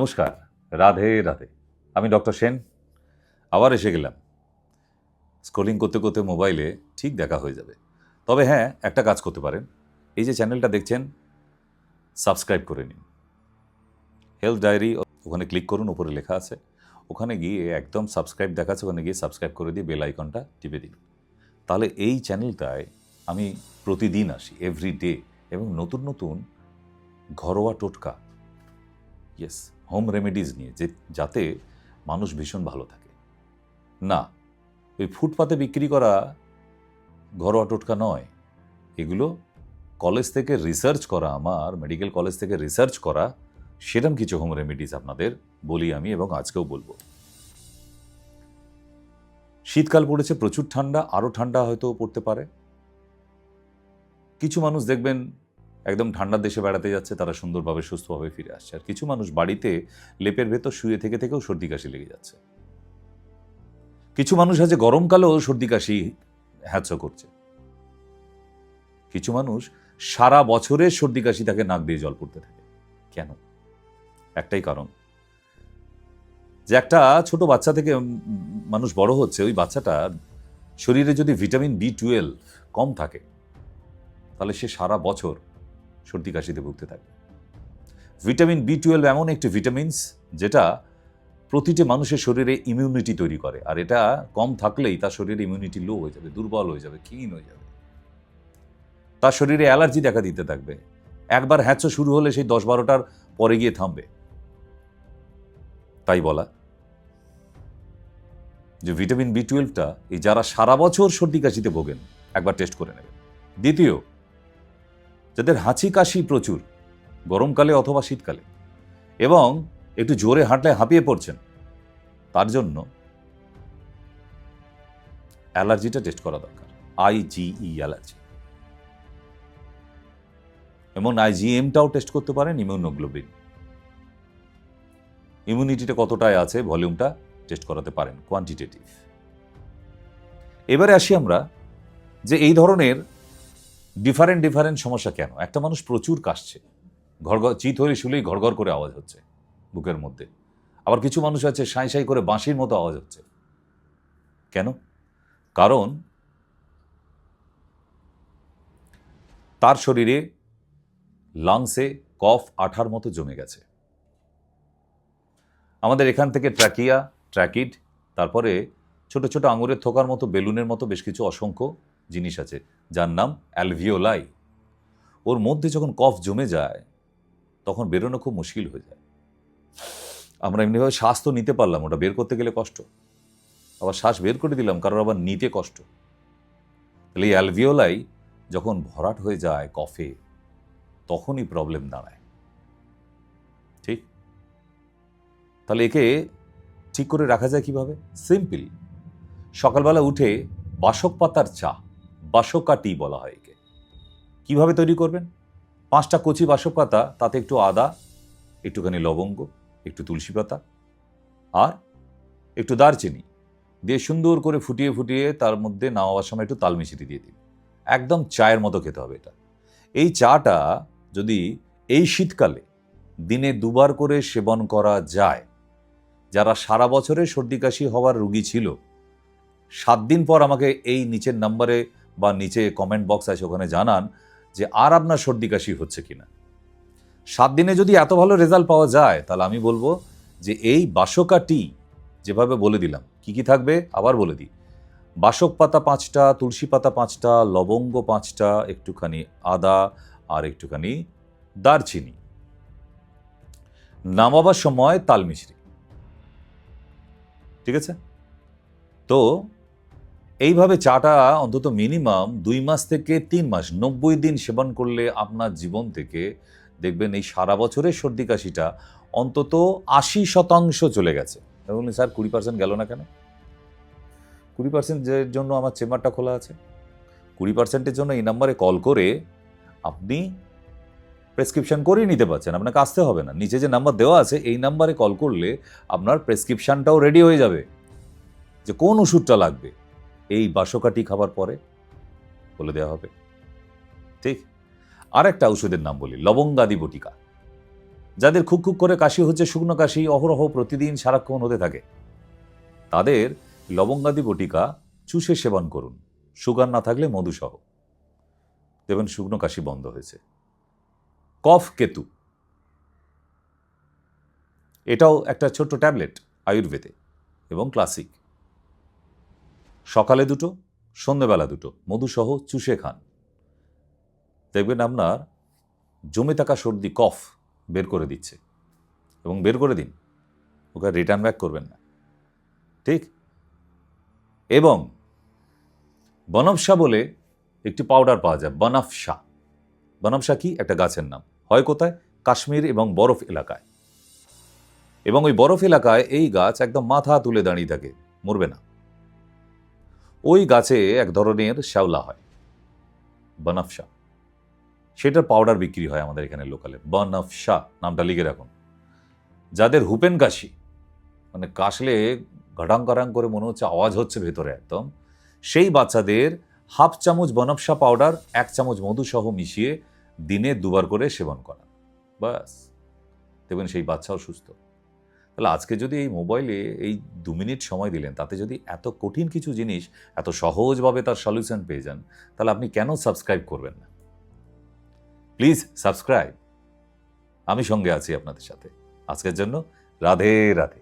নমস্কার, রাধে রাধে। আমি ডক্টর সেন আবার এসে গেলাম। স্ক্রলিং করতে করতে মোবাইলে ঠিক দেখা হয়ে যাবে। তবে হ্যাঁ, একটা কাজ করতে পারেন। এই যে চ্যানেলটা দেখছেন, সাবস্ক্রাইব করে নিন। হেলথ ডায়েরি, ওখানে ক্লিক করুন, উপরে লেখা আছে। ওখানে গিয়ে একদম সাবস্ক্রাইব দেখাচ্ছে, ওখানে গিয়ে সাবস্ক্রাইব করে দিয়ে বেল আইকনটা টিপে দিন। তাহলে এই চ্যানেলটায় আমি প্রতিদিন আসি, এভরি ডে, এবং নতুন নতুন ঘরোয়া টোটকা, ইয়েস, হোম রেমেডিজ নিয়ে, যাতে মানুষ ভীষণ ভালো থাকে। না, ওই ফুটপাতে বিক্রি করা ঘরোয়া টোটকা নয়, এগুলো কলেজ থেকে রিসার্চ করা, আমার মেডিকেল কলেজ থেকে রিসার্চ করা সেরকম কিছু হোম রেমেডিজ আপনাদের বলি আমি, এবং আজকেও বলবো। শীতকাল পড়েছে, প্রচুর ঠান্ডা, আরও ঠান্ডা হয়তো পড়তে পারে। কিছু মানুষ দেখবেন একদম ঠান্ডার দেশে বেড়াতে যাচ্ছে, তারা সুন্দরভাবে সুস্থভাবে ফিরে আসছে। আর কিছু মানুষ বাড়িতে লেপের ভেতর শুয়ে থেকেও সর্দি কাশি লেগে যাচ্ছে। কিছু মানুষ আছে গরমকালেও সর্দি কাশি হ্যাঁচো করছে। কিছু মানুষ সারা বছরের সর্দি কাশি তাকে নাক দিয়ে জল পড়তে থাকে। কেন? একটাই কারণ, যে একটা ছোট বাচ্চা থেকে মানুষ বড় হচ্ছে, ওই বাচ্চাটার শরীরে যদি ভিটামিন B12 কম থাকে, তাহলে সে সারা বছর সর্দি কাশিতে ভুগতে থাকবে। ভিটামিন B12 এমন একটি ভিটামিনস যেটা প্রতিটি মানুষের শরীরে ইমিউনিটি তৈরি করে, আর এটা কম থাকলেই তার শরীরে ইমিউনিটি লো হয়ে যাবে, দুর্বল হয়ে যাবে, ক্ষীণ হয়ে যাবে। তার শরীরে অ্যালার্জি দেখা দিতে থাকবে। একবার হ্যাঁচো শুরু হলে সেই 10-12টার পরে গিয়ে থামবে। তাই বলা যে ভিটামিন B12টা এই যারা সারা বছর সর্দি কাশিতে ভোগেন, একবার টেস্ট করে নেবেন। দ্বিতীয়, যাদের হাঁচি কাশি প্রচুর গরমকালে অথবা শীতকালে, এবং একটু জোরে হাঁটলে হাঁপিয়ে পড়ছেন, তার জন্য অ্যালার্জিটা টেস্ট করা দরকার। IgE অ্যালার্জি, এবং IgMটাও টেস্ট করতে পারেন, ইমিউনোগ্লোবিন, ইমিউনিটিটা কতটায় আছে, ভলিউমটা টেস্ট করাতে পারেন, কোয়ান্টিটেটিভ। এবারে আসি আমরা যে এই ধরনের ডিফারেন্ট সমস্যা কেন। একটা মানুষ প্রচুর কাশছে, চিত হয়ে শুলেই ঘর করে আওয়াজ হচ্ছে বুকের মধ্যে। আবার কিছু মানুষ আছে সাঁই করে বাঁশির মতো আওয়াজ হচ্ছে। কেন? কারণ তার শরীরে লাংসে কফ আঠার মতো জমে গেছে। আমাদের এখান থেকে ট্র্যাকিড, তারপরে ছোট ছোট আঙুরের থোকার মতো, বেলুনের মতো বেশ কিছু অসংখ্য জিনিস আছে, যার নাম অ্যালভিওলাই। ওর মধ্যে যখন কফ জমে যায়, তখন বেরোনো খুব মুশকিল হয়ে যায়। আমরা এমনিভাবে শ্বাস তো নিতে পারলাম, ওটা বের করতে গেলে কষ্ট, আবার শ্বাস বের করে দিলাম, কারোর আবার নিতে কষ্ট। তাহলে এই অ্যালভিওলাই যখন ভরাট হয়ে যায় কফে, তখনই প্রবলেম দাঁড়ায়। ঠিক? তাহলে একে ঠিক করে রাখা যায় কিভাবে? সিম্পল। সকালবেলা উঠে বাসক পাতার চা, বাসকা টি বলা হয় একে। কিভাবে তৈরি করবেন? 5টা কচি বাসক পাতা, তাতে একটু আদা, একটুখানি লবঙ্গ, একটু তুলসী পাতা, আর একটু দারচিনি দিয়ে সুন্দর করে ফুটিয়ে তার মধ্যে নামাবার সময় একটু তাল মিশিয়ে দিয়ে দিন। একদম চায়ের মতো খেতে হবে এটা। এই চাটা যদি এই শীতকালে দিনে 2বার করে সেবন করা যায়, যারা সারা বছরে সর্দি কাশি হওয়ার রোগী ছিল, 7 দিন পর আমাকে এই নিচের নাম্বারে বা নিচে কমেন্ট বক্স আছে, ওখানে জানান যে আর আপনার সর্দি কাশি হচ্ছে কিনা। 7 দিনে যদি এত ভালো রেজাল্ট পাওয়া যায়, তাহলে আমি বলবো যে এই বাসকা টি যেভাবে বলে দিলাম, কি থাকবে আবার বলে দিই। বাসক পাতা 5টা, তুলসী পাতা 5টা, লবঙ্গ 5টা, একটুখানি আদা, আর একটুখানি দারচিনি, নামাবার সময় তাল মিছরি। ঠিক আছে? তো এইভাবে চাটা অন্তত মিনিমাম 2 মাস থেকে 3 মাস, 90 দিন সেবন করলে আপনার জীবন থেকে দেখবেন এই সারা বছরের সর্দি কাশিটা অন্তত 80% চলে গেছে। বলুন স্যার 20% গেল না কেন? 20%-এর জন্য আমার চেম্বারটা খোলা আছে। 20%-এর জন্য এই নাম্বারে কল করে আপনি প্রেসক্রিপশন করিয়ে নিতে পারছেন, আপনাকে আসতে হবে না। নিচে যে নাম্বার দেওয়া আছে, এই নাম্বারে কল করলে আপনার প্রেসক্রিপশনটাও রেডি হয়ে যাবে, যে কোন ওষুধটা লাগবে এই বাসকাটি খাবার পরে বলে দেওয়া হবে। ঠিক? আর একটা ওষুধের নাম বলি, লবঙ্গাদি বটিকা। যাদের খুক খুক করে কাশি হচ্ছে, শুকনো কাশি অহরহ প্রতিদিন সারাক্ষণ হতে থাকে, তাদের লবঙ্গাদি বটিকা চুষে সেবন করুন, সুগার না থাকলে মধুসহ। দেখবেন শুকনো কাশি বন্ধ হয়েছে। কফ কেতু, এটাও একটা ছোট্ট ট্যাবলেট আয়ুর্বেদে এবং ক্লাসিক। সকালে দুটো, সন্ধ্যেবেলা দুটো মধুসহ চুষে খান। দেখবেন আপনার জমে থাকা সর্দি, কফ বের করে দিচ্ছে। এবং বের করে দিন, ওকে রিটার্ন ব্যাক করবেন না, ঠিক? এবং বনফশা বলে একটি পাউডার পাওয়া যায়, বনফশা। বনফশা কি? একটা গাছের নাম। হয় কোথায়? কাশ্মীর এবং বরফ এলাকায়। এবং ওই বরফ এলাকায় এই গাছ একদম মাথা তুলে দাঁড়িয়ে থাকে, মরবে না। ওই গাছে এক ধরনের শ্যাওলা হয়, বনফশা। সেটার পাউডার বিক্রি হয় আমাদের এখানে লোকালে। বনফশা নামটা লিখে রাখুন। যাদের হুপেন কাশি, মানে কাশলে ঘটাং ঘটাং করে মনে হচ্ছে আওয়াজ হচ্ছে ভেতরে একদম, সেই বাচ্চাদের হাফ চামচ বনফশা পাউডার 1 চামচ মধু সহ মিশিয়ে দিনে 2 বার করে সেবন করা, বাস। দেখবেন সেই বাচ্চাও সুস্থ। তাহলে আজকে যদি এই মোবাইলে এই 2 মিনিট সময় দিলেন, তাতে যদি এত কঠিন কিছু জিনিস এত সহজভাবে তার সলিউশন পেয়ে যান, তাহলে আপনি কেন সাবস্ক্রাইব করবেন না? Please subscribe. আমি সঙ্গে আছি আপনাদের সাথে। আজকের জন্য রাধে রাধে।